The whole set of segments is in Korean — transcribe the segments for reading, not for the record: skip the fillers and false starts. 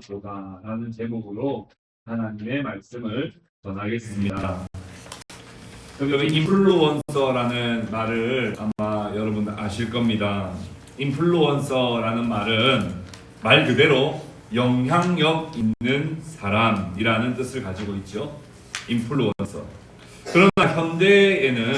보다라는 제목으로 하나님의 말씀을 전하겠습니다. 여기 인플루언서라는 말을 아마 여러분들 아실 겁니다. 인플루언서라는 말은 말 그대로 영향력 있는 사람이라는 뜻을 가지고 있죠. 인플루언서. 그러나 현대에는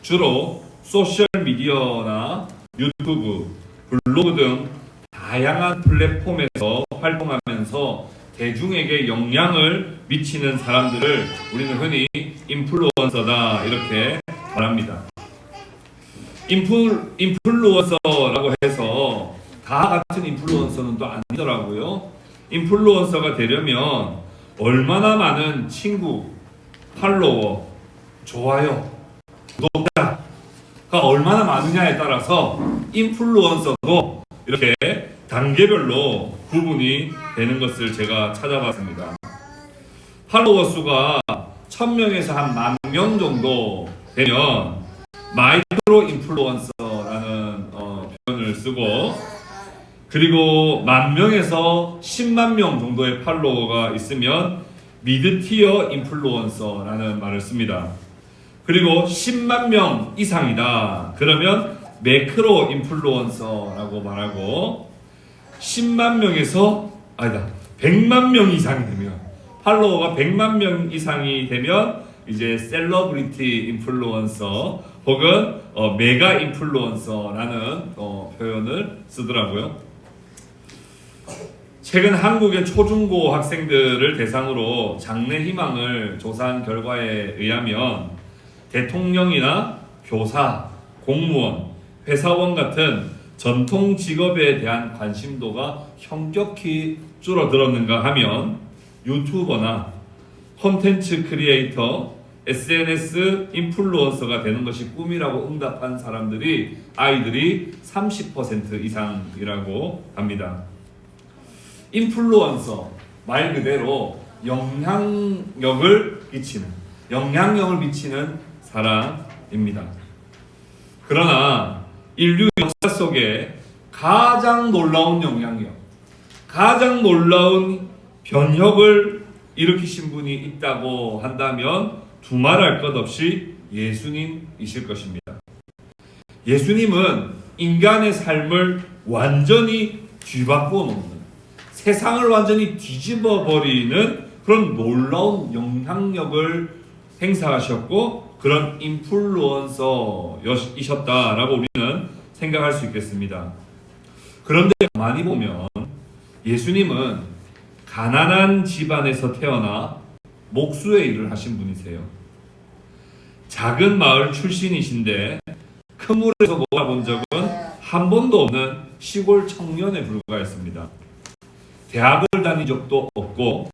주로 소셜미디어나 유튜브, 블로그 등 다양한 플랫폼에서 활동하면서 대중에게 영향을 미치는 사람들을 우리는 흔히 인플루언서다 이렇게 말합니다. 인플루언서라고 해서 다 같은 인플루언서는 또 아니더라고요. 인플루언서가 되려면 얼마나 많은 친구, 팔로워, 좋아요, 구독자가 얼마나 많으냐에 따라서 인플루언서도 이렇게 단계별로 구분이 되는 것을 제가 찾아봤습니다. 팔로워 수가 1000명에서 한 10,000명 정도 되면 마이크로 인플루언서라는 표현을 쓰고, 그리고 10,000명에서 10만 명 정도의 팔로워가 있으면 미드티어 인플루언서라는 말을 씁니다. 그리고 10만 명 이상이다 그러면 매크로 인플루언서라고 말하고, 10만 명에서 100만 명 이상이 되면, 팔로워가 100만 명 이상이 되면 이제 셀러브리티 인플루언서 혹은 메가 인플루언서라는 표현을 쓰더라고요. 최근 한국의 초중고 학생들을 대상으로 장래 희망을 조사한 결과에 의하면 대통령이나 교사, 공무원, 회사원 같은 전통 직업에 대한 관심도가 현격히 줄어들었는가 하면 유튜버나 콘텐츠 크리에이터, SNS 인플루언서가 되는 것이 꿈이라고 응답한 아이들이 30% 이상이라고 합니다. 인플루언서, 말 그대로 영향력을 미치는 사람입니다. 그러나 인류 역사 속에 가장 놀라운 영향력, 가장 놀라운 변혁을 일으키신 분이 있다고 한다면 두말할 것 없이 예수님이실 것입니다. 예수님은 인간의 삶을 완전히 뒤바꾸어 놓는, 세상을 완전히 뒤집어 버리는 그런 놀라운 영향력을 행사하셨고, 그런 인플루언서이셨다라고 우리는 생각할 수 있겠습니다. 그런데 가만히 보면 예수님은 가난한 집안에서 태어나 목수의 일을 하신 분이세요. 작은 마을 출신이신데 큰 물에서 놀아본 적은 한 번도 없는 시골 청년에 불과했습니다. 대학을 다닌 적도 없고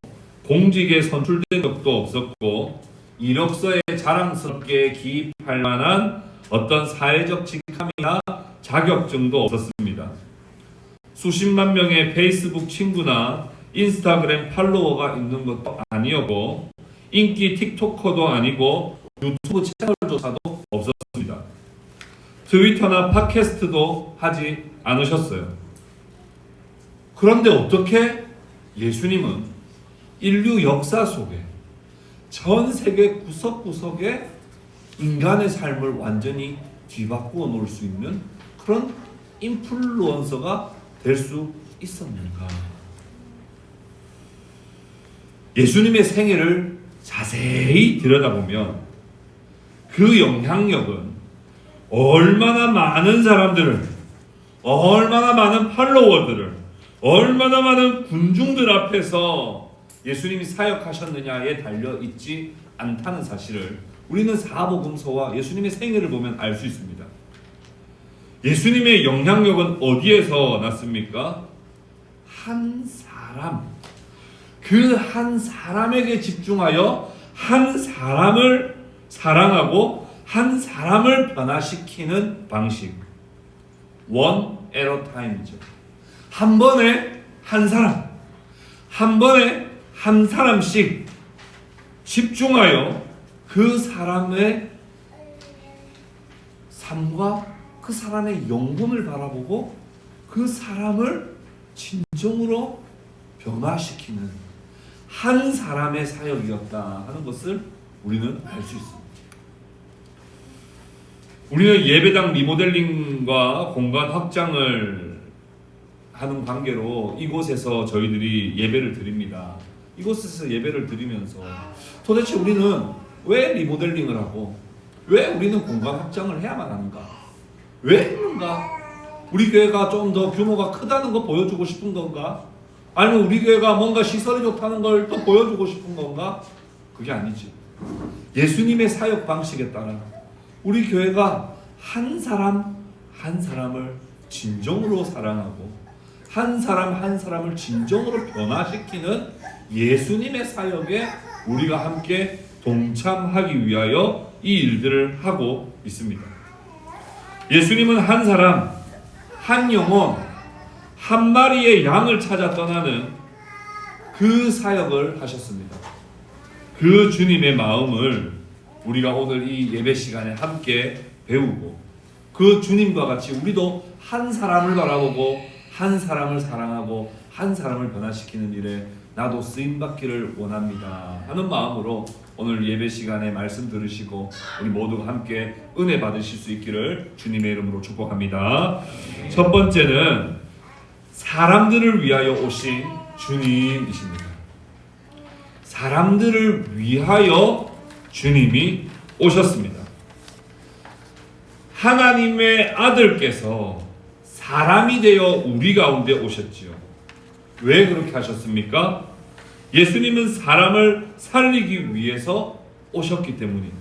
공직에 선출된 적도 없었고 이력서에 자랑스럽게 기입할 만한 어떤 사회적 직함이나 자격증도 없었습니다. 수십만 명의 페이스북 친구나 인스타그램 팔로워가 있는 것도 아니었고 인기 틱토커도 아니고 유튜브 채널조차도 없었습니다. 트위터나 팟캐스트도 하지 않으셨어요. 그런데 어떻게 예수님은 인류 역사 속에 전 세계 구석구석에 인간의 삶을 완전히 뒤바꾸어 놓을 수 있는 그런 인플루언서가 될 수 있었는가? 예수님의 생애를 자세히 들여다보면 그 영향력은 얼마나 많은 사람들을, 얼마나 많은 팔로워들을, 얼마나 많은 군중들 앞에서 예수님이 사역하셨느냐에 달려있지 않다는 사실을 우리는 사복음서와 예수님의 생애를 보면 알 수 있습니다. 예수님의 영향력은 어디에서 났습니까? 한 사람, 그 한 사람에게 집중하여 한 사람을 사랑하고 한 사람을 변화시키는 방식, one at a time이죠. 한 번에 한 사람, 한 번에 한 사람씩 집중하여 그 사람의 삶과 그 사람의 영혼을 바라보고 그 사람을 진정으로 변화시키는 한 사람의 사역이었다 하는 것을 우리는 알 수 있습니다. 우리는 예배당 리모델링과 공간 확장을 하는 관계로 이곳에서 저희들이 예배를 드립니다. 이곳에서 예배를 드리면서 도대체 우리는 왜 리모델링을 하고 왜 우리는 공간 확장을 해야만 하는가? 왜 했는가? 우리 교회가 좀 더 규모가 크다는 거 보여주고 싶은 건가? 아니면 우리 교회가 뭔가 시설이 좋다는 걸 또 보여주고 싶은 건가? 그게 아니지. 예수님의 사역 방식에 따라 우리 교회가 한 사람 한 사람을 진정으로 사랑하고 한 사람 한 사람을 진정으로 변화시키는 예수님의 사역에 우리가 함께 동참하기 위하여 이 일들을 하고 있습니다. 예수님은 한 사람, 한 영혼, 한 마리의 양을 찾아 떠나는 그 사역을 하셨습니다. 그 주님의 마음을 우리가 오늘 이 예배 시간에 함께 배우고 그 주님과 같이 우리도 한 사람을 바라보고 한 사람을 사랑하고 한 사람을 변화시키는 일에 나도 쓰임받기를 원합니다 하는 마음으로 오늘 예배 시간에 말씀 들으시고 우리 모두가 함께 은혜 받으실 수 있기를 주님의 이름으로 축복합니다. 첫 번째는 사람들을 위하여 오신 주님이십니다. 사람들을 위하여 주님이 오셨습니다. 하나님의 아들께서 사람이 되어 우리 가운데 오셨지요. 왜 그렇게 하셨습니까? 예수님은 사람을 살리기 위해서 오셨기 때문입니다.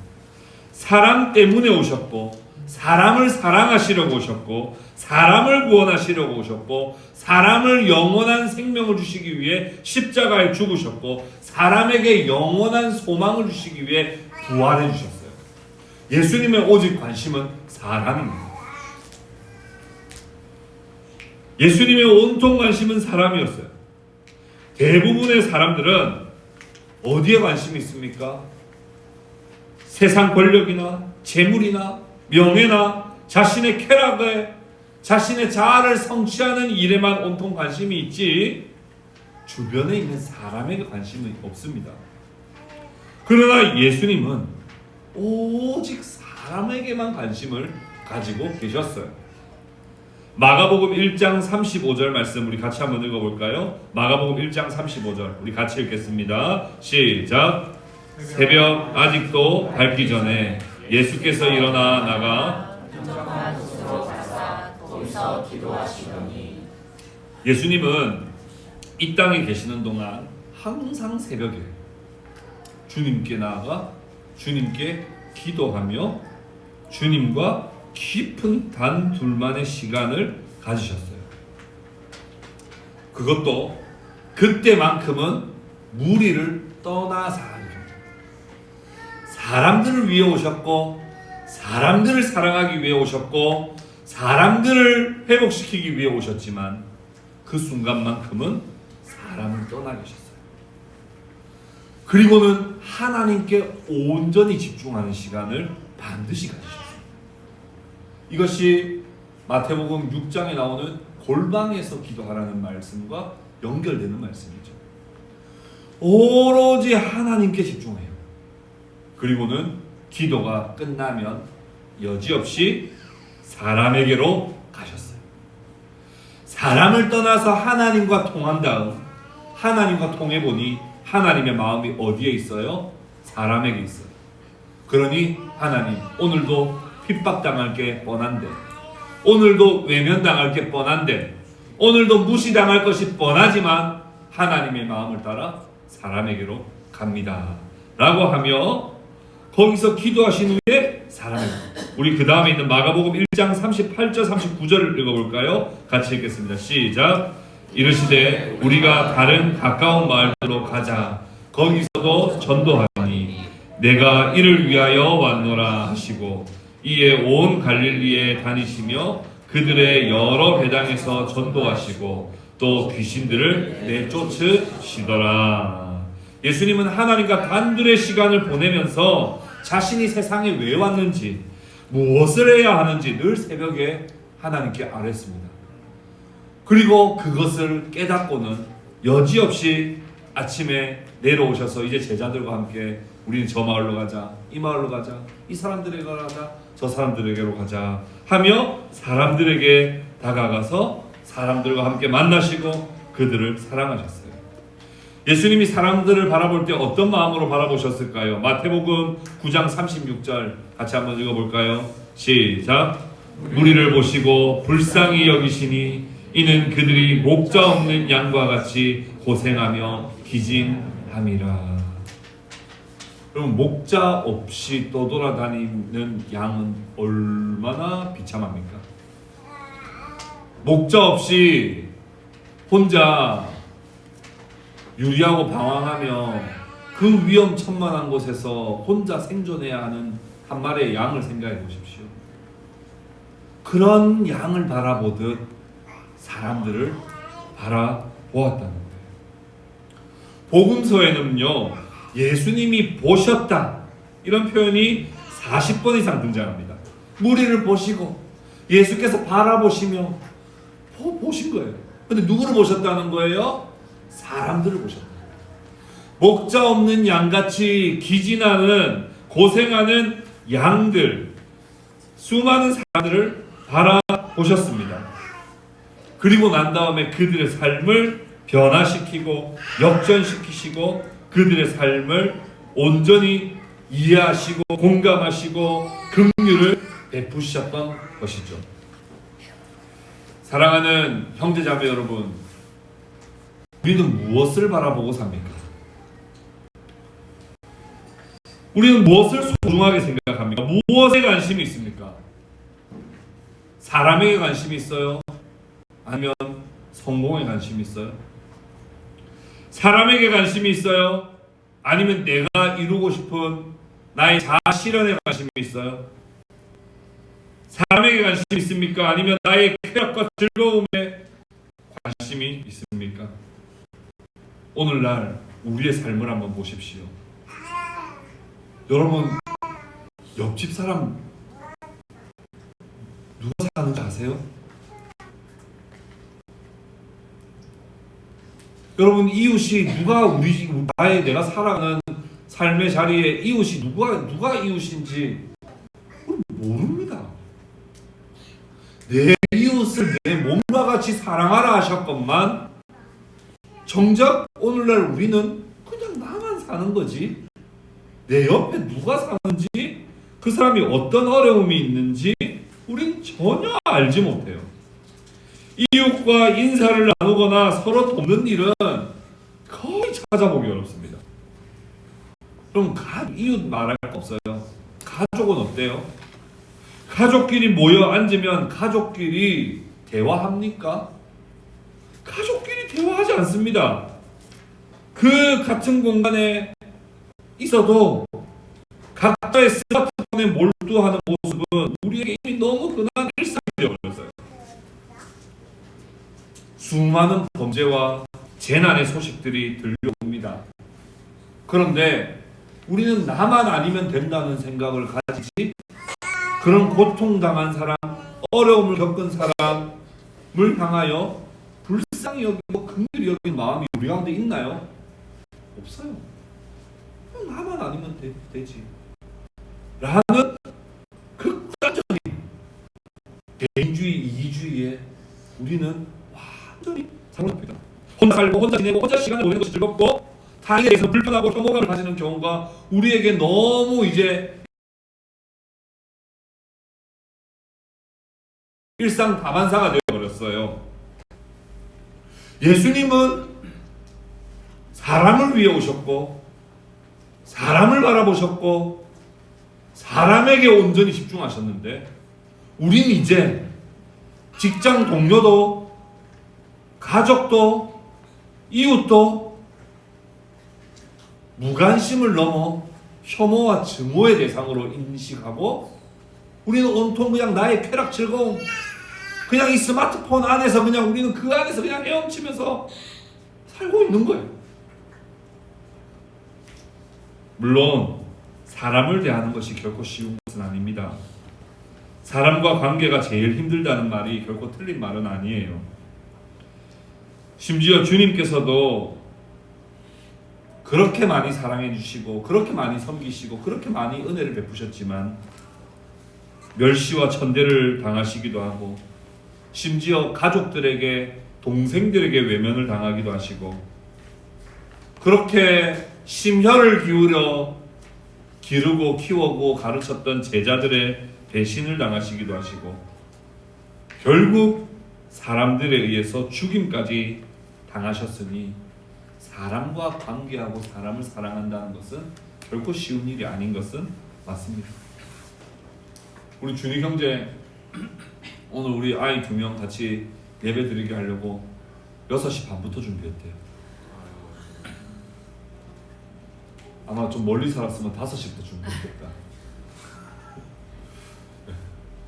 사람 때문에 오셨고 사람을 사랑하시려고 오셨고 사람을 구원하시려고 오셨고 사람을 영원한 생명을 주시기 위해 십자가에 죽으셨고 사람에게 영원한 소망을 주시기 위해 부활해 주셨어요. 예수님의 오직 관심은 사람입니다. 예수님의 온통 관심은 사람이었어요. 대부분의 사람들은 어디에 관심이 있습니까? 세상 권력이나 재물이나 명예나 자신의 쾌락에 자신의 자아를 성취하는 일에만 온통 관심이 있지 주변에 있는 사람에게 관심이 없습니다. 그러나 예수님은 오직 사람에게만 관심을 가지고 계셨어요. 마가복음 1장 35절 말씀 우리 같이 한번 읽어볼까요? 마가복음 1장 35절 우리 같이 읽겠습니다. 시작. 새벽 아직도 밝기 전에 예수께서 일어나 나가 예수님은 이 땅에 계시는 동안 항상 새벽에 주님께 나아가 주님께 기도하며 주님과 깊은 단 둘만의 시간을 가지셨어요. 그것도 그때만큼은 무리를 떠나서 사람들을 위해 오셨고 사람들을 사랑하기 위해 오셨고 사람들을 회복시키기 위해 오셨지만 그 순간만큼은 사람을 떠나 계셨어요. 그리고는 하나님께 온전히 집중하는 시간을 반드시 가지셨어요. 이것이 마태복음 6장에 나오는 골방에서 기도하라는 말씀과 연결되는 말씀이죠. 오로지 하나님께 집중해요. 그리고는 기도가 끝나면 여지없이 사람에게로 가셨어요. 사람을 떠나서 하나님과 통한 다음 하나님과 통해보니 하나님의 마음이 어디에 있어요? 사람에게 있어요. 그러니 하나님 오늘도 핍박당할 게 뻔한데 오늘도 외면당할 게 뻔한데 오늘도 무시당할 것이 뻔하지만 하나님의 마음을 따라 사람에게로 갑니다 라고 하며 거기서 기도하신 후에 사람에게 우리 그 다음에 있는 마가복음 1장 38절 39절을 읽어볼까요? 같이 읽겠습니다. 시작. 이르시되 우리가 다른 가까운 마을로 가자. 거기서도 전도하니 내가 이를 위하여 왔노라 하시고 이에 온 갈릴리에 다니시며 그들의 여러 배당에서 전도하시고 또 귀신들을 내쫓으시더라. 예수님은 하나님과 단둘의 시간을 보내면서 자신이 세상에 왜 왔는지 무엇을 해야 하는지 늘 새벽에 하나님께 아뢰습니다. 그리고 그것을 깨닫고는 여지없이 아침에 내려오셔서 이제 제자들과 함께 우리는 저 마을로 가자, 이 마을로 가자, 이 사람들에게로 가자, 저 사람들에게로 가자 하며 사람들에게 다가가서 사람들과 함께 만나시고 그들을 사랑하셨어요. 예수님이 사람들을 바라볼 때 어떤 마음으로 바라보셨을까요? 마태복음 9장 36절 같이 한번 읽어볼까요? 시작. 무리를 보시고 불쌍히 여기시니 이는 그들이 목자 없는 양과 같이 고생하며 기진함이라. 그럼 목자 없이 떠돌아다니는 양은 얼마나 비참합니까? 목자 없이 혼자 유리하고 방황하며 그 위험천만한 곳에서 혼자 생존해야 하는 한 마리의 양을 생각해 보십시오. 그런 양을 바라보듯 사람들을 바라보았다는 거예요. 복음서에는요, 예수님이 보셨다 이런 표현이 40번 이상 등장합니다. 무리를 보시고 예수께서 바라보시며 보신 거예요. 근데 누구를 보셨다는 거예요? 사람들을 보셨다. 목자 없는 양같이 기진하는 고생하는 양들, 수많은 사람들을 바라보셨습니다. 그리고 난 다음에 그들의 삶을 변화시키고 역전시키시고 그들의 삶을 온전히 이해하시고 공감하시고 긍휼을 베푸셨던 것이죠. 사랑하는 형제자매 여러분, 우리는 무엇을 바라보고 삽니까? 우리는 무엇을 소중하게 생각합니까? 무엇에 관심이 있습니까? 사람에게 관심이 있어요? 아니면 성공에 관심이 있어요? 사람에게 관심이 있어요? 아니면 내가 이루고 싶은 나의 자아실현에 관심이 있어요? 사람에게 관심이 있습니까? 아니면 나의 쾌락과 즐거움에 관심이 있습니까? 오늘날 우리의 삶을 한번 보십시오. 여러분, 옆집 사람 누가 사는지 아세요? 여러분, 이웃이 누가 나의 내가 살아가는 삶의 자리에 이웃이 누가 이웃인지 모릅니다. 내 이웃을 내 몸과 같이 사랑하라 하셨건만 정작 오늘날 우리는 그냥 나만 사는 거지, 내 옆에 누가 사는지 그 사람이 어떤 어려움이 있는지 우린 전혀 알지 못해요. 이웃과 인사를 나누거나 서로 돕는 일은 거의 찾아보기 어렵습니다. 그럼 이웃 말할 거 없어요. 가족은 어때요? 가족끼리 모여 앉으면 가족끼리 대화합니까? 가족끼리 대화하지 않습니다. 그 같은 공간에 있어도 각자의 스마트폰에 몰두하는 모습은 우리에게 이미 너무 흔한 일상이 되어버렸어요. 수많은 범죄와 재난의 소식들이 들려옵니다. 그런데 우리는 나만 아니면 된다는 생각을 가지지, 그런 고통당한 사람, 어려움을 겪은 사람을 향하여 불쌍히 여기고 긍휼히 여기는 마음이 우리 가운데 있나요? 없어요. 나만 아니면 되지 라는 극단적인 개인주의, 이기주의에 우리는 완전히 사로잡힙니다. 혼자 살고 혼자 지내고 혼자 시간을 보내는 것이 즐겁고 타인에 대해서 불편하고 혐오감을 가지는 경우가 우리에게 너무 이제 일상 다반사가 되어버렸어요. 예수님은 사람을 위해 오셨고 사람을 바라보셨고 사람에게 온전히 집중하셨는데, 우린 이제 직장 동료도 가족도 이웃도 무관심을 넘어 혐오와 증오의 대상으로 인식하고, 우리는 온통 그냥 나의 쾌락 즐거움, 그냥 이 스마트폰 안에서 그냥 우리는 그 안에서 그냥 헤엄치면서 살고 있는 거예요. 물론 사람을 대하는 것이 결코 쉬운 것은 아닙니다. 사람과 관계가 제일 힘들다는 말이 결코 틀린 말은 아니에요. 심지어 주님께서도 그렇게 많이 사랑해 주시고 그렇게 많이 섬기시고 그렇게 많이 은혜를 베푸셨지만 멸시와 천대를 당하시기도 하고 심지어 가족들에게 동생들에게 외면을 당하기도 하시고 그렇게 심혈을 기르고 키우고 가르쳤던 제자들의 배신을 당하시기도 하시고 결국 사람들에 의해서 죽임까지 당하셨으니 사람과 관계하고 사람을 사랑한다는 것은 결코 쉬운 일이 아닌 것은 맞습니다. 우리 준희 형제 오늘 우리 아이 2명 같이 예배 드리게 하려고 6시 반부터 준비했대요. 아마 좀 멀리 살았으면 5시부터 준비했겠다.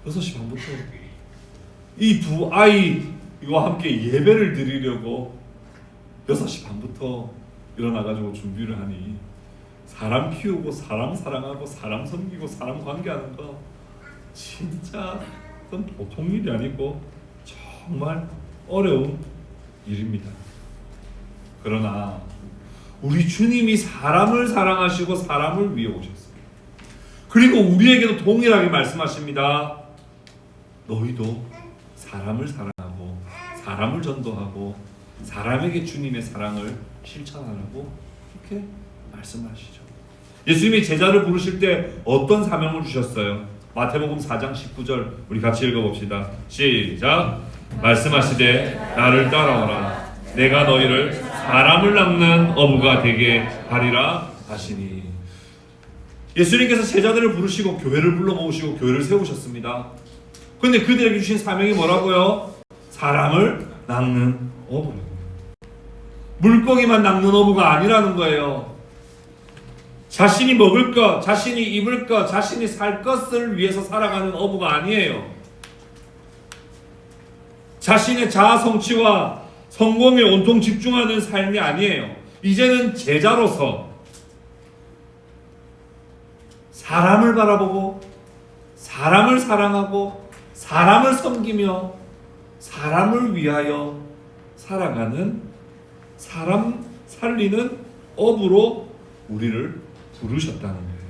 6시 반부터 이 두 아이와 함께 예배를 드리려고 6시 반부터 일어나가지고 준비를 하니 사람 키우고 사람 사랑하고 사람 섬기고 사람 관계하는 거 진짜 그건 보통 일이 아니고 정말 어려운 일입니다. 그러나 우리 주님이 사람을 사랑하시고 사람을 위해 오셨어요. 그리고 우리에게도 동일하게 말씀하십니다. 너희도 사람을 사랑하고 사람을 전도하고 사람에게 주님의 사랑을 실천하라고 이렇게 말씀하시죠. 예수님이 제자를 부르실 때 어떤 사명을 주셨어요? 마태복음 4장 19절 우리 같이 읽어봅시다. 시작. 말씀하시되 나를 따라오라. 내가 너희를 사람을 낚는 어부가 되게 하리라 하시니. 예수님께서 제자들을 부르시고 교회를 불러 모으시고 교회를 세우셨습니다. 그런데 그들에게 주신 사명이 뭐라고요? 사람을 낚는 어부. 물고기만 낚는 어부가 아니라는 거예요. 자신이 먹을 것, 자신이 입을 것, 자신이 살 것을 위해서 살아가는 어부가 아니에요. 자신의 자아 성취와 성공에 온통 집중하는 삶이 아니에요. 이제는 제자로서 사람을 바라보고 사람을 사랑하고 사람을 섬기며 사람을 위하여 살아가는 사람 살리는 어부로 우리를 부르셨다는 거예요.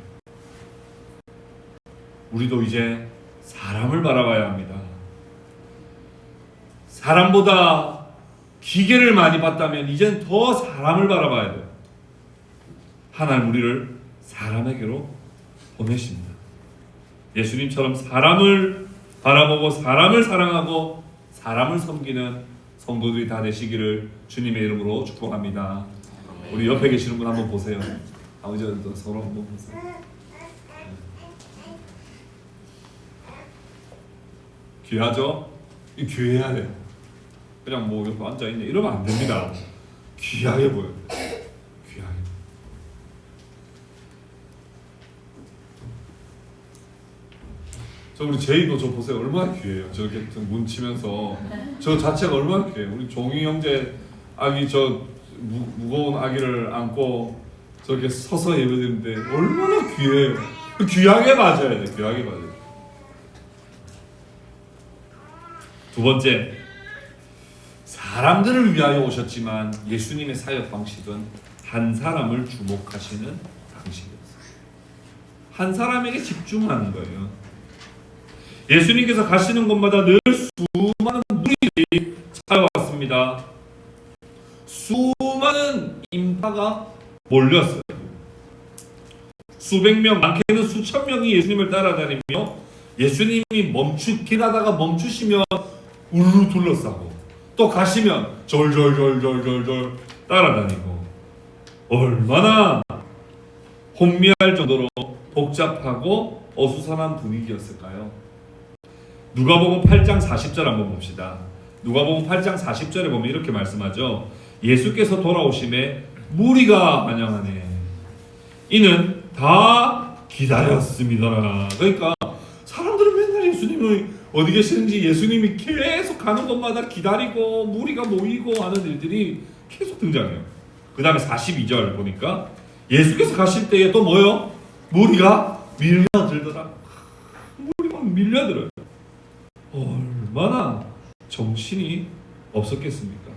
우리도 이제 사람을 바라봐야 합니다. 사람보다 기계를 많이 봤다면 이젠 더 사람을 바라봐야 돼요. 하나님 우리를 사람에게로 보내십니다. 예수님처럼 사람을 바라보고 사람을 사랑하고 사람을 섬기는 성도들이 다 되시기를 주님의 이름으로 축복합니다. 우리 옆에 계시는 분 한번 보세요. 아버지도 서로 한번 보세요. 귀하죠? 이 귀해야 돼요. 그냥 뭐 옆에 앉아있네 이러면 안 됩니다. 귀하게 보여요. 귀하게. 저 우리 제이도 저 보세요. 얼마나 귀해요. 저렇게 문 치면서 저 자체가 얼마나 귀해요. 우리 종이 형제 아기 저 무거운 아기를 안고 저렇게 서서 예배드리는데 얼마나 귀해요. 귀하게 맞아야 돼. 귀하게 맞아야 돼. 두 번째, 사람들을 위하여 오셨지만 예수님의 사역 방식은 한 사람을 주목하시는 방식이었어요. 한 사람에게 집중하는 거예요. 예수님께서 가시는 곳마다 늘 수많은 무리들이 찾아왔습니다. 수많은 인파가 몰렸어요. 수백 명, 많게는 수천 명이 예수님을 따라다니며 예수님이 길하다가 멈추시면 우르르 둘러싸고 또 가시면 절절절절절절 따라다니고 얼마나 혼미할 정도로 복잡하고 어수선한 분위기였을까요? 누가복음 8장 40절 한번 봅시다. 누가복음 8장 40절에 보면 이렇게 말씀하죠. 예수께서 돌아오심에 무리가 환영하네. 이는 다 기다렸습니다. 그러니까 사람들은 맨날 예수님이 어디 계시는지 예수님이 계속 가는 곳마다 기다리고 무리가 모이고 하는 일들이 계속 등장해요. 그 다음에 42절 보니까 예수께서 가실 때에 또 뭐요? 무리가 밀려들더라. 무리가 밀려들어요. 얼마나 정신이 없었겠습니까?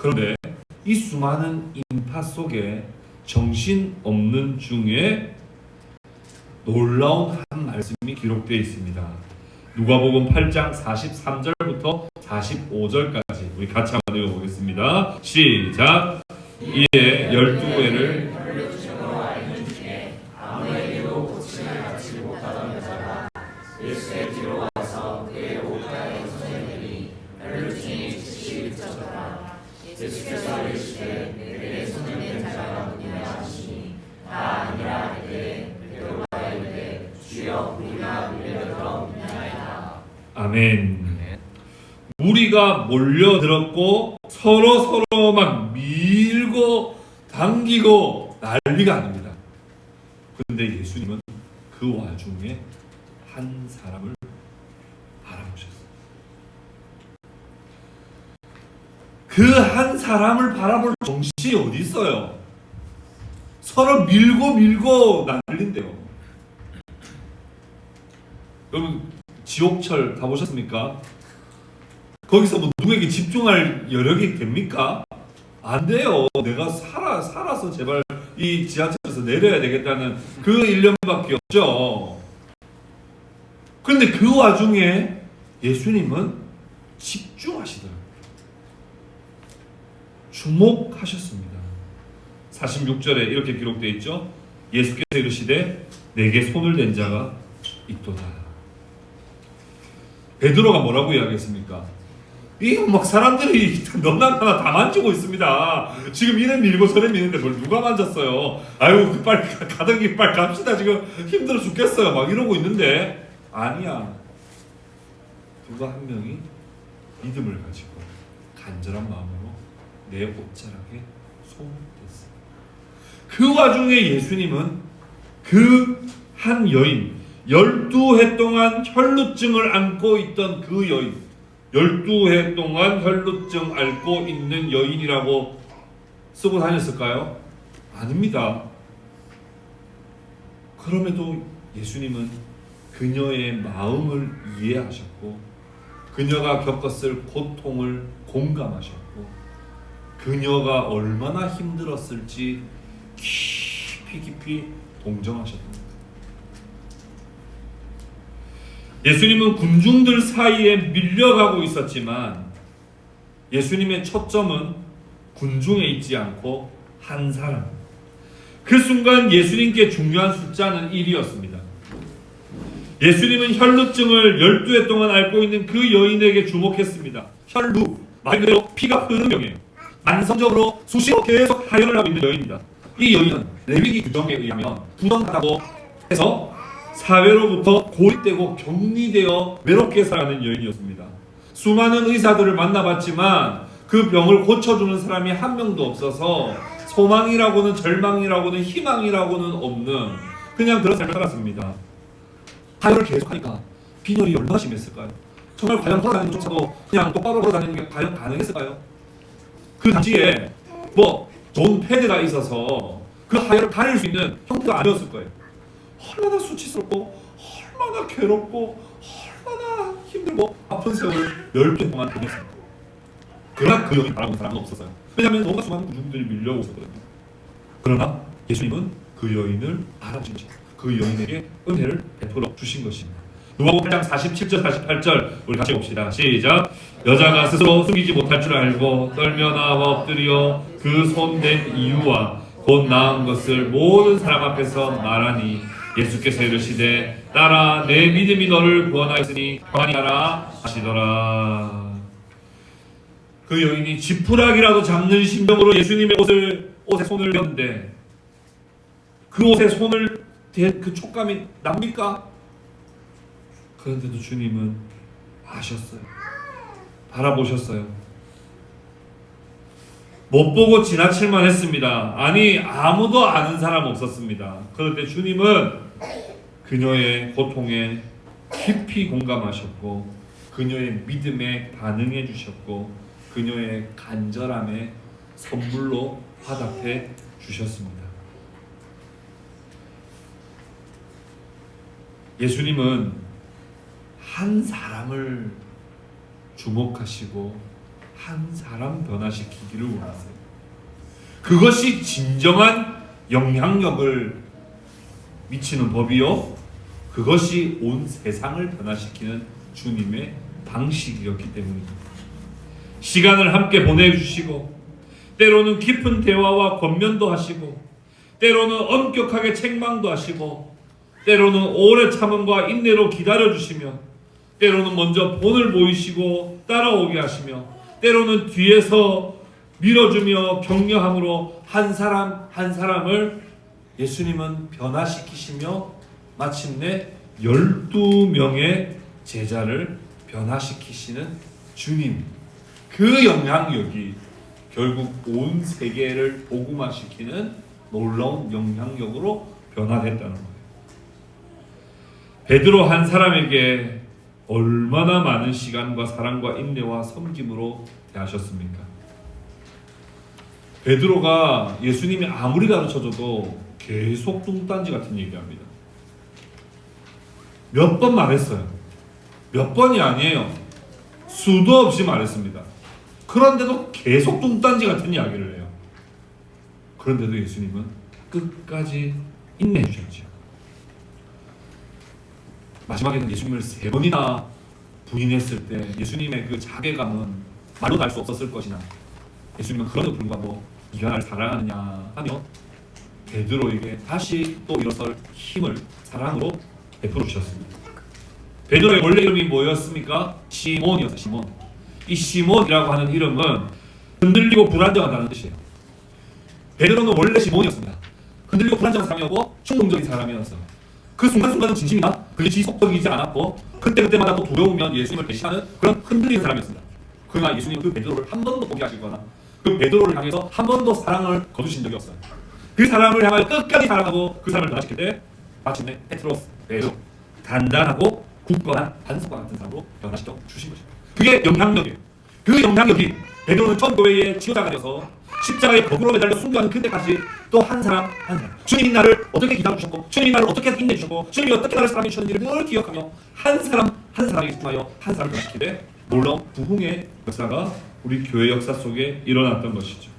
그런데 이 수많은 인파 속에 정신없는 중에 놀라운 한 말씀이 기록되어 있습니다. 누가복음 8장 43절부터 45절까지 우리 같이 한번 읽어보겠습니다. 시작. 이에 12회를 아무에게도 고침을 받지 못하던 여자가 예수의 뒤로 와서 그의 옷가에 손을 혈루증이 즉시 그쳤더라. 예수께서 이르시되 내게 손을 댄 자가 누구냐 하시니 다 아니라 이르되 베드로가 이르되 주여 우리가 밀려들어 묻나이다. 아멘. 무리가 몰려들었고 서로 막 밀고 당기고 난리가 아닙니다. 그런데 예수님은 그 와중에 한 사람을 바라보셨어요. 그 한 사람을 바라볼 정신이 어디 있어요? 서로 밀고 난린데요. 여러분 지옥철 가보셨습니까? 거기서 뭐 누구에게 집중할 여력이 됩니까? 안 돼요. 내가 살아서 제발 이 지하철에서 내려야 되겠다는 그 일념밖에 없죠. 그런데 그 와중에 예수님은 집중하시더라고요. 주목하셨습니다. 46절에 이렇게 기록되어 있죠. 예수께서 이르시되 내게 손을 댄 자가 있도다. 베드로가 뭐라고 이야기했습니까? 이거 막 사람들이 너나 다 만지고 있습니다. 지금 이래 밀고 저래 미는데 뭘 누가 만졌어요? 아유 빨리 가던 길 빨리 갑시다. 지금 힘들어 죽겠어요. 막 이러고 있는데 아니야. 누가 한 명이 믿음을 가지고 간절한 마음으로 내 옷자락에 손을 댔어요. 그 와중에 예수님은 그 한 여인 12해 동안 혈루증을 앓고 있던 그 여인 12해 동안 혈루증 앓고 있는 여인이라고 쓰고 다녔을까요? 아닙니다. 그럼에도 예수님은 그녀의 마음을 이해하셨고 그녀가 겪었을 고통을 공감하셨고 그녀가 얼마나 힘들었을지 깊이 동정하셨습니다. 예수님은 군중들 사이에 밀려가고 있었지만 예수님의 초점은 군중에 있지 않고 한 사람. 그 순간 예수님께 중요한 숫자는 1이었습니다. 예수님은 혈루증을 12해 동안 앓고 있는 그 여인에게 주목했습니다. 혈루, 말 그대로 피가 흐르는 병이에요. 만성적으로 수시로 계속 하혈을 하고 있는 여인입니다. 이 여인은 레위기 규정에 의하면 부정하다고 해서 사회로부터 고립되고 격리되어 외롭게 살아가는 여인이었습니다. 수많은 의사들을 만나봤지만 그 병을 고쳐주는 사람이 한 명도 없어서 소망이라고는 절망이라고는 희망이라고는 없는 그냥 그런 삶을 살았습니다. 하혈을 계속하니까 빈혈이 얼마나 심했을까요? 정말 과연 걸어다니는 조차도 그냥 똑바로 걸어다니는 게 과연 가능했을까요? 그 당시에 뭐 좋은 패드가 있어서 그 하혈을 가릴 수 있는 형태가 아니었을 거예요. 얼마나 수치스럽고 얼마나 괴롭고 얼마나 힘들고 아픈 세월을 10년 동안 보냈습니다. 그러나 그 여인을 바라보는 사람은 없었어요. 왜냐하면 너무나 수많은 군중들이 밀려오고 있었거든요. 그러나 예수님은 그 여인을 알아주신 것입니다. 그 여인에게 은혜를 베풀어 주신 것입니다. 누가복음 8장 47절 48절 우리 같이 봅시다. 시작. 여자가 스스로 숨기지 못할 줄 알고 떨며 나와 엎드려 그 손댄 이유와 곧 나은 것을 모든 사람 앞에서 말하니 예수께서 이르시되 딸아 내 믿음이 너를 구원하였으니 평안히 가라 하시더라. 그 여인이 지푸라기라도 잡는 심정으로 예수님의 옷에 손을 댔는데 그 옷에 손을 댄 그 촉감이 납니까? 그런데도 주님은 아셨어요. 바라보셨어요. 못 보고 지나칠만 했습니다. 아니 아무도 아는 사람 없었습니다. 그런데 주님은 그녀의 고통에 깊이 공감하셨고 그녀의 믿음에 반응해 주셨고 그녀의 간절함에 선물로 화답해 주셨습니다. 예수님은 한 사람을 주목하시고 한 사람 변화시키기를 원하세요. 그것이 진정한 영향력을 미치는 법이요, 그것이 온 세상을 변화시키는 주님의 방식이었기 때문입니다. 시간을 함께 보내주시고, 때로는 깊은 대화와 권면도 하시고, 때로는 엄격하게 책망도 하시고, 때로는 오래 참음과 인내로 기다려주시며, 때로는 먼저 본을 보이시고 따라오게 하시며, 때로는 뒤에서 밀어주며 격려함으로 한 사람 한 사람을 예수님은 변화시키시며 마침내 12명의 제자를 변화시키시는 주님, 그 영향력이 결국 온 세계를 복음화시키는 놀라운 영향력으로 변화됐다는 거예요. 베드로 한 사람에게 얼마나 많은 시간과 사랑과 인내와 섬김으로 대하셨습니까? 베드로가 예수님이 아무리 가르쳐줘도 계속 뚱딴지 같은 얘기합니다. 몇 번 말했어요. 몇 번이 아니에요. 수도 없이 말했습니다. 그런데도 계속 뚱딴지 같은 이야기를 해요. 그런데도 예수님은 끝까지 인내해 주셨죠. 마지막에는 예수님을 3번이나 부인했을 때 예수님의 그 자괴감은 말로 알 수 없었을 것이나, 예수님은 그럼에도 불구하고 네가 날 사랑하느냐 하며 베드로에게 다시 또 일어설 힘을 사랑으로 베풀어 주셨습니다. 베드로의 원래 이름이 뭐였습니까? 시몬이었어요. 시몬. 이 시몬이라고 하는 이름은 흔들리고 불안정하다는 뜻이에요. 베드로는 원래 시몬이었습니다. 흔들리고 불안정한 사람이었고 충동적인 사람이었어요. 그 순간순간은 진심이나 그게 지속적이지 않았고, 그때마다 또 두려우면 예수님을 배신하는 그런 흔들리는 사람이었습니다. 그러나 예수님은 그 베드로를 한 번도 포기하시거나 그 베드로를 향해서 한 번도 사랑을 거두신 적이 없어요. 그 사람을 향하여 끝까지 사랑하고 그 사람을 변화시킬 때 마침내 페트로스, 베드로, 단단하고 굳건한 반석과 같은 사람으로 변화시켜 주신 것입니다. 그게 영향력이에요. 그 영향력이 베드로는 첫 교회의 지도자가 되어서 십자가에 거꾸로 매달려 순교하는 그때까지 또 한 사람 한 사람, 주님이 나를 어떻게 기다려주셨고, 주님이 나를 어떻게 인내주셨고, 주님이 어떻게 나를 사랑해 주셨는지를 늘 기억하며 한 사람 한 사람에게 집중하여 한 사람을 변화시키되 놀라운 부흥의 역사가 우리 교회 역사 속에 일어났던 것이죠.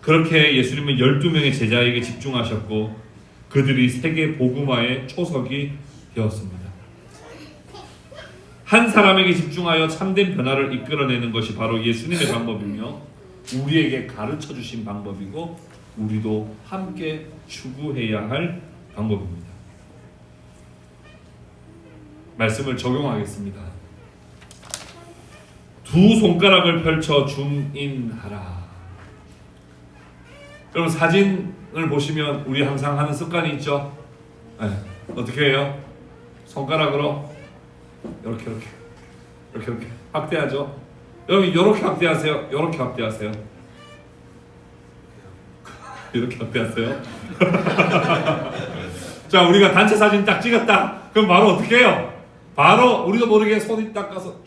그렇게 예수님은 12명의 제자에게 집중하셨고 그들이 세계 복음화의 초석이 되었습니다. 한 사람에게 집중하여 참된 변화를 이끌어내는 것이 바로 예수님의 방법이며 우리에게 가르쳐 주신 방법이고 우리도 함께 추구해야 할 방법입니다. 말씀을 적용하겠습니다. 두 손가락을 펼쳐 줌인하라. 여러분 사진을 보시면 우리 항상 하는 습관이 있죠. 네. 어떻게 해요? 손가락으로 이렇게 확대하죠. 여러분 이렇게 확대하세요. 이렇게 확대하세요. 이렇게 확대하세요. 자, 우리가 단체 사진 딱 찍었다. 그럼 바로 어떻게 해요? 바로 우리도 모르게 손이 딱 가서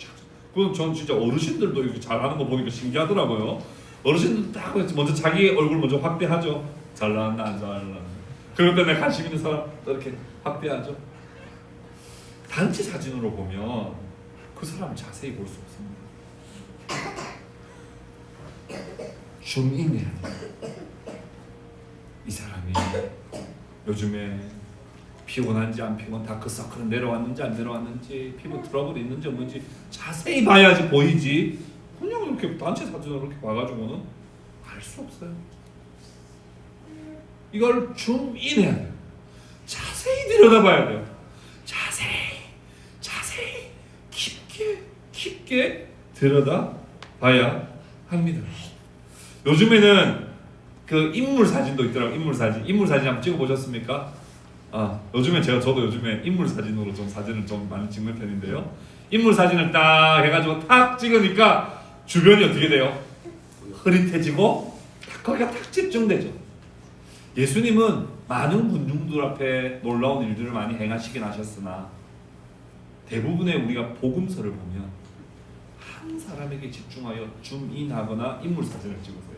그건 전 진짜 어르신들도 이렇게 잘하는 거 보니까 신기하더라고요. 어르신들 딱 먼저 자기 얼굴 먼저 확대하죠. 잘 나왔나 안 잘 나왔나. 그럴 때 내가 관심 있는 사람 또 이렇게 확대하죠. 단체 사진으로 보면 그 사람을 자세히 볼 수 없습니다. 줌인해야 돼요. 이 사람이 요즘에 피곤한지 안 피곤, 다크서클은 내려왔는지 안 내려왔는지, 피부 트러블이 있는지 없는지 자세히 봐야지 보이지. 그냥 이렇게 단체 사진으로 이렇게 봐가지고는 알 수 없어요. 이걸 줌인해야 돼요. 자세히 들여다봐야 돼요. 자세히 깊게 들여다봐야 합니다. 요즘에는 그 인물 사진도 있더라고요. 인물 사진 한번 찍어 보셨습니까? 요즘에 저도 요즘에 인물 사진으로 좀 사진을 좀 많이 찍는 편인데요. 인물 사진을 딱 해가지고 탁 찍으니까 주변이 어떻게 돼요? 흐릿해지고 거기가 탁 집중되죠. 예수님은 많은 군중들 앞에 놀라운 일들을 많이 행하시긴 하셨으나 대부분의 우리가 복음서를 보면 한 사람에게 집중하여 줌인하거나 인물 사진을 찍으세요.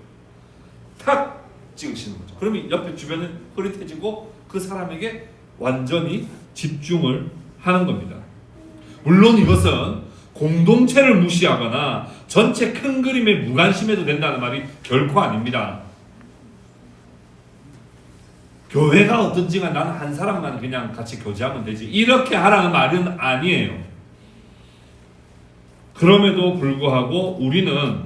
탁 찍으시는 거죠. 그러면 옆에 주변은 흐릿해지고 그 사람에게 완전히 집중을 하는 겁니다. 물론 이것은 공동체를 무시하거나 전체 큰 그림에 무관심해도 된다는 말이 결코 아닙니다. 교회가 어떤지가 나는 한 사람만 그냥 같이 교제하면 되지 이렇게 하라는 말은 아니에요. 그럼에도 불구하고 우리는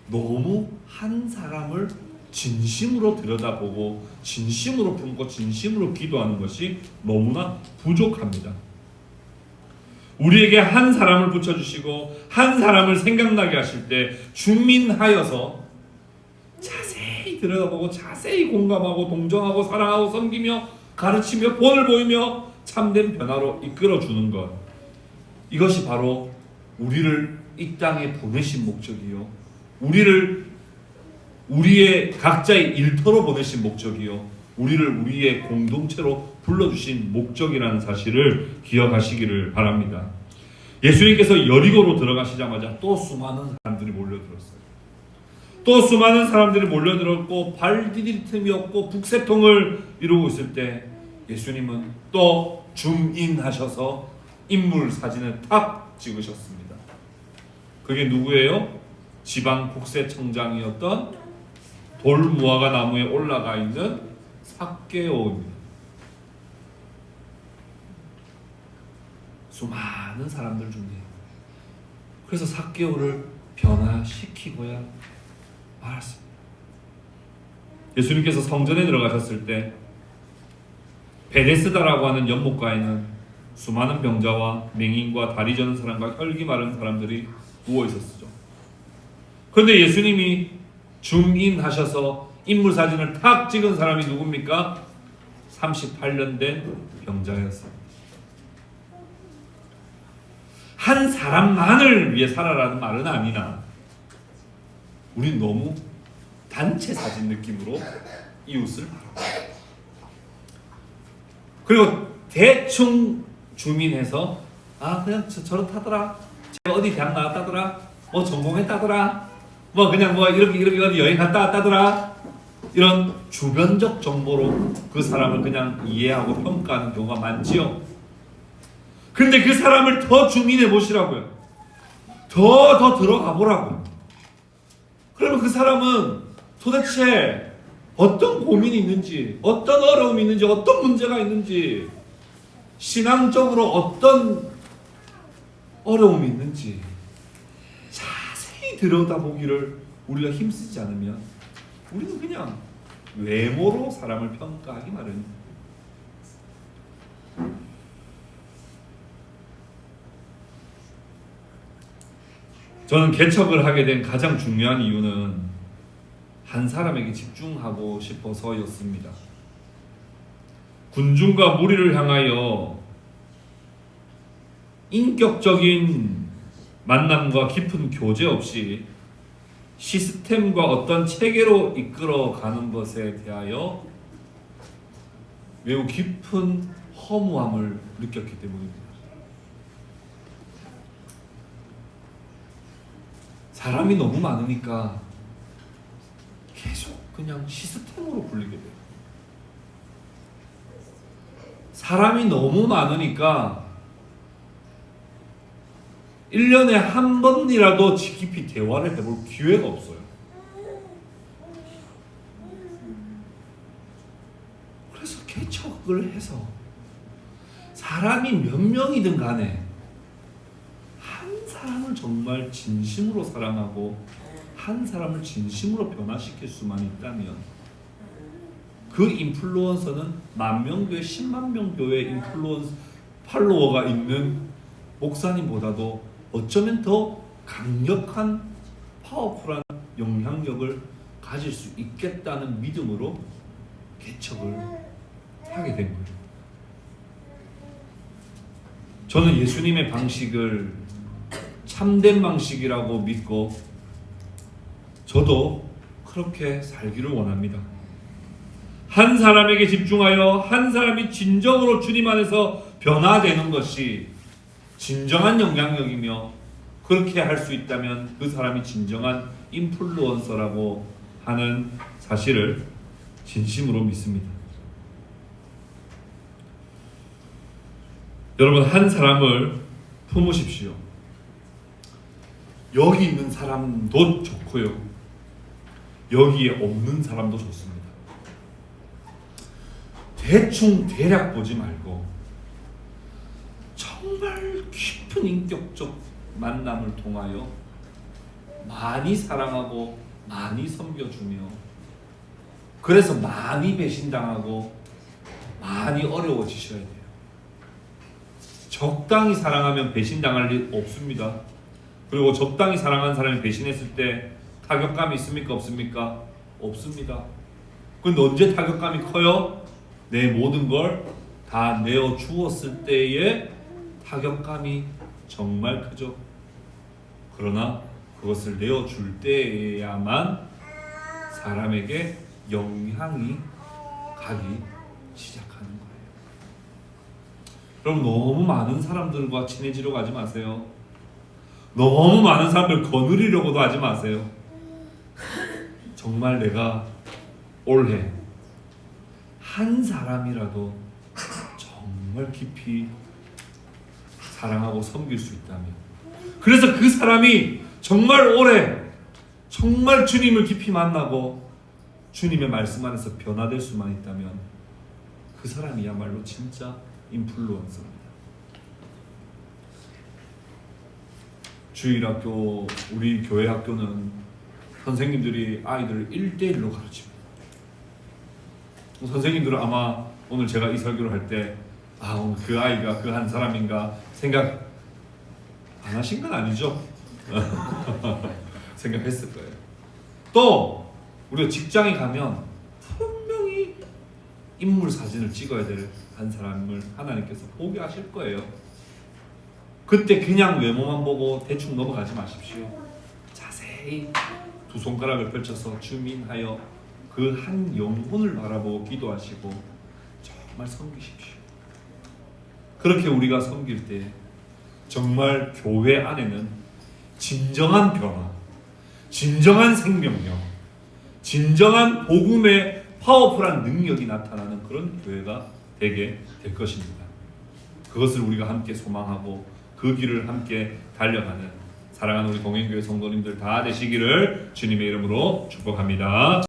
너무 한 사람을 진심으로 들여다보고 진심으로 품고 진심으로 기도하는 것이 너무나 부족합니다. 우리에게 한 사람을 붙여주시고 한 사람을 생각나게 하실 때 줌인하여서 자세히 들여다보고 자세히 공감하고 동정하고 사랑하고 섬기며 가르치며 본을 보이며 참된 변화로 이끌어주는 것, 이것이 바로 우리를 이 땅에 보내신 목적이요, 우리의 각자의 일터로 보내신 목적이요, 우리를 우리의 공동체로 불러주신 목적이라는 사실을 기억하시기를 바랍니다. 예수님께서 여리고로 들어가시자마자 또 수많은 사람들이 몰려들었어요. 또 수많은 사람들이 몰려들었고 발 디딜 틈이 없고 북새통을 이루고 있을 때 예수님은 또 줌인하셔서 인물 사진을 탁 찍으셨습니다. 그게 누구예요? 지방 국세청장이었던 돌무화과 나무에 올라가 있는 삭개오입니다. 수많은 사람들 중에 그래서 삭개오를 변화시키고야 말았습니다. 예수님께서 성전에 들어가셨을 때 베데스다라고 하는 연못가에는 수많은 병자와 맹인과 다리 저는 사람과 혈기 마른 사람들이 누워 있었죠. 그런데 예수님이 줌인하셔서 인물 사진을 탁 찍은 사람이 누굽니까? 38년 된 병자였습니다. 한 사람만을 위해 살아라는 말은 아니나 우린 너무 단체 사진 느낌으로 이웃을 바라봅니다. 그리고 대충 줌인해서 그냥 저렇다더라, 제가 어디 대학 나왔다더라, 전공했다더라, 그냥 이렇게 어디 여행 갔다 왔다더라, 이런 주변적 정보로 그 사람을 그냥 이해하고 평가하는 경우가 많지요. 근데 그 사람을 더 줌인해 보시라고요. 더 들어가 보라고요. 그러면 그 사람은 도대체 어떤 고민이 있는지, 어떤 어려움이 있는지, 어떤 문제가 있는지, 신앙적으로 어떤 어려움이 있는지 자세히 들여다보기를 우리가 힘쓰지 않으면 우리는 그냥 외모로 사람을 평가하기 마련입니다. 저는 개척을 하게 된 가장 중요한 이유는 한 사람에게 집중하고 싶어서였습니다. 군중과 무리를 향하여 인격적인 만남과 깊은 교제 없이 시스템과 어떤 체계로 이끌어가는 것에 대하여 매우 깊은 허무함을 느꼈기 때문입니다. 사람이 너무 많으니까 계속 그냥 시스템으로 불리게 돼요. 사람이 너무 많으니까 1년에 한 번이라도 깊이 대화를 해볼 기회가 없어요. 그래서 개척을 해서 사람이 몇 명이든 간에 한 사람을 정말 진심으로 사랑하고 한 사람을 진심으로 변화시킬 수만 있다면 그 인플루언서는 10,000명교회 100,000명교회 인플루언서 팔로워가 있는 목사님보다도 어쩌면 더 강력한 파워풀한 영향력을 가질 수 있겠다는 믿음으로 개척을 하게 된 거예요. 저는 예수님의 방식을 참된 방식이라고 믿고 저도 그렇게 살기를 원합니다. 한 사람에게 집중하여 한 사람이 진정으로 주님 안에서 변화되는 것이 진정한 영향력이며 그렇게 할 수 있다면 그 사람이 진정한 인플루언서라고 하는 사실을 진심으로 믿습니다. 여러분, 한 사람을 품으십시오. 여기 있는 사람도 좋고요, 여기에 없는 사람도 좋습니다. 대충 대략 보지 말고 정말 깊은 인격적 만남을 통하여 많이 사랑하고 많이 섬겨주며 그래서 많이 배신당하고 많이 어려워지셔야 돼요. 적당히 사랑하면 배신당할 일 없습니다. 그리고 적당히 사랑하는 사람이 배신했을 때 타격감이 있습니까? 없습니까? 없습니다. 근데 언제 타격감이 커요? 내 모든 걸 다 내어 주었을 때의 타격감이 정말 크죠. 그러나 그것을 내어 줄 때에야만 사람에게 영향이 가기 시작하는 거예요. 여러분, 너무 많은 사람들과 친해지려고 하지 마세요. 너무 많은 사람들 거느리려고도 하지 마세요. 정말 내가 올해 한 사람이라도 정말 깊이 사랑하고 섬길 수 있다면, 그래서 그 사람이 정말 올해 정말 주님을 깊이 만나고 주님의 말씀 안에서 변화될 수만 있다면 그 사람이야말로 진짜 인플루언서입니다. 주일학교, 우리 교회 학교는 선생님들이 아이들을 1대1로 가르칩니다. 선생님들은 아마 오늘 제가 이 설교를 할 때 오늘 그 아이가 그 한 사람인가 생각 안 하신 건 아니죠? 생각했을 거예요. 또 우리가 직장에 가면 분명히 인물 사진을 찍어야 될 한 사람을 하나님께서 보게 하실 거예요. 그때 그냥 외모만 보고 대충 넘어가지 마십시오. 자세히 두 손가락을 펼쳐서 주민하여 그 한 영혼을 바라보고 기도하시고 정말 섬기십시오. 그렇게 우리가 섬길 때 정말 교회 안에는 진정한 변화, 진정한 생명력, 진정한 복음의 파워풀한 능력이 나타나는 그런 교회가 되게 될 것입니다. 그것을 우리가 함께 소망하고 그 길을 함께 달려가는 사랑하는 우리 동행교회 성도님들 다 되시기를 주님의 이름으로 축복합니다.